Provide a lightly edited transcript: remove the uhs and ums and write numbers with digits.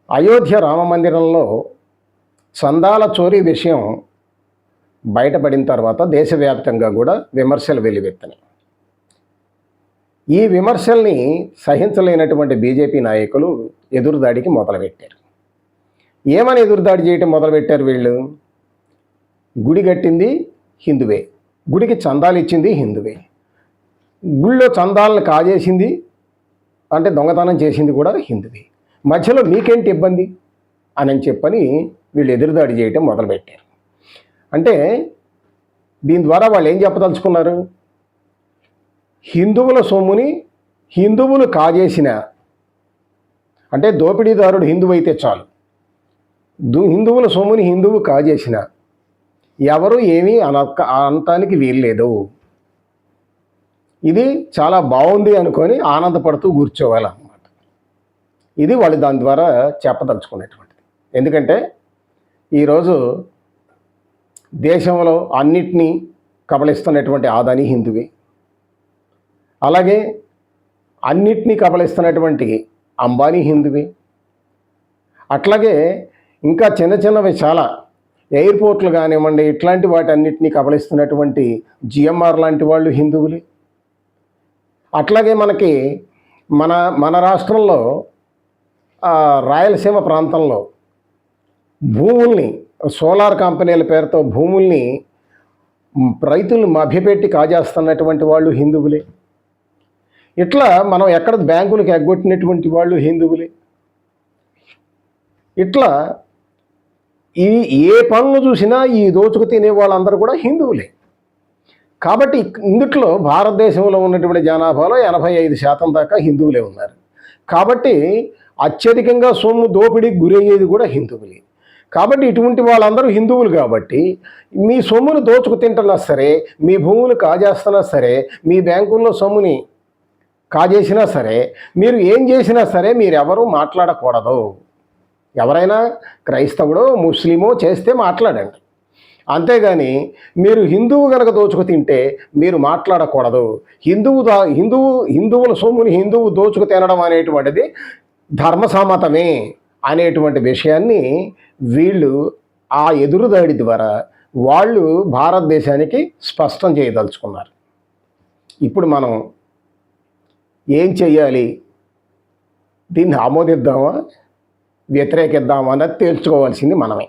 అయోధ్య రామ మందిరంలో చందాల చోరీ విషయం బయటపడిన తర్వాత దేశవ్యాప్తంగా కూడా విమర్శలు వెల్లువెత్తినాయి. ఈ విమర్శల్ని సహించలేనటువంటి బీజేపీ నాయకులు ఎదురుదాడికి మొదలుపెట్టారు. ఏమని ఎదురుదాడి చేయటం మొదలుపెట్టారు వీళ్ళు? గుడి కట్టింది హిందువే, గుడికి చందాలు ఇచ్చింది హిందువే, గుళ్ళో చందాలను కాజేసింది అంటే దొంగతనం చేసింది కూడా హిందువే, మధ్యలో మీకేంటి ఇబ్బంది అని చెప్పని వీళ్ళు ఎదురుదాడి చేయటం మొదలుపెట్టారు. అంటే దీని ద్వారా వాళ్ళు ఏం చెప్పదలుచుకున్నారు? హిందువుల సొమ్ముని హిందువులు కాజేసిన, అంటే దోపిడీదారుడు హిందువు అయితే చాలు, హిందువుల సొమ్ముని హిందువు కాజేసిన ఎవరు ఏమీ అనటానికి వీల్లేదు, ఇది చాలా బాగుంది అనుకొని ఆనందపడుతూ కూర్చోవాలన్నమాట. ఇది వాళ్ళు దాని ద్వారా చెప్పదలుచుకునేటువంటిది. ఎందుకంటే ఈరోజు దేశంలో అన్నిటినీ కబళిస్తున్నటువంటి ఆదాని హిందువే, అలాగే అన్నిటినీ కబళిస్తున్నటువంటి అంబానీ హిందువే, అట్లాగే ఇంకా చిన్న చిన్నవి చాలా ఎయిర్పోర్ట్లు కానివ్వండి, ఇట్లాంటి వాటి అన్నిటినీ కబళిస్తున్నటువంటి జిఎంఆర్ లాంటి వాళ్ళు హిందువులే. అట్లాగే మనకి మన రాష్ట్రంలో రాయలసీమ ప్రాంతంలో భూముల్ని, సోలార్ కంపెనీల పేరుతో భూముల్ని రైతులను మభ్యపెట్టి కాజేస్తున్నటువంటి వాళ్ళు హిందువులే. ఇట్లా మనం ఎక్కడ బ్యాంకులకు ఎగ్గొట్టినటువంటి వాళ్ళు హిందువులే. ఇట్లా ఏ పనులు చూసినా ఈ దోచుకు తినే వాళ్ళందరూ కూడా హిందువులే. కాబట్టి ఇందుట్లో భారతదేశంలో ఉన్నటువంటి జనాభాలో 85% దాకా హిందువులే ఉన్నారు. కాబట్టి అత్యధికంగా సొమ్ము దోపిడీకి గురయ్యేది కూడా హిందువులే. కాబట్టి ఇటువంటి వాళ్ళందరూ హిందువులు కాబట్టి మీ సొమ్మును దోచుకు తింటున్నా సరే, మీ భూములు కాజేస్తున్నా సరే, మీ బ్యాంకుల్లో సొమ్ముని కాజేసినా సరే, మీరు ఏం చేసినా సరే మీరెవరూ మాట్లాడకూడదు. ఎవరైనా క్రైస్తవుడో ముస్లిమో చేస్తే మాట్లాడండి, అంతేగాని మీరు హిందువు కనుక దోచుకు తింటే మీరు మాట్లాడకూడదు. హిందువుల సొమ్ముని హిందువు దోచుకు తినడం అనేటువంటిది ధర్మసమ్మతమే అనేటువంటి విషయాన్ని వీళ్ళు ఆ ఎదురుదాడి ద్వారా వాళ్ళు భారతదేశానికి స్పష్టం చేయదలుచుకున్నారు. ఇప్పుడు మనం ఏం చెయ్యాలి? దీన్ని ఆమోదిద్దామా, వ్యతిరేకిద్దామా అన్నది తేల్చుకోవాల్సింది మనమే.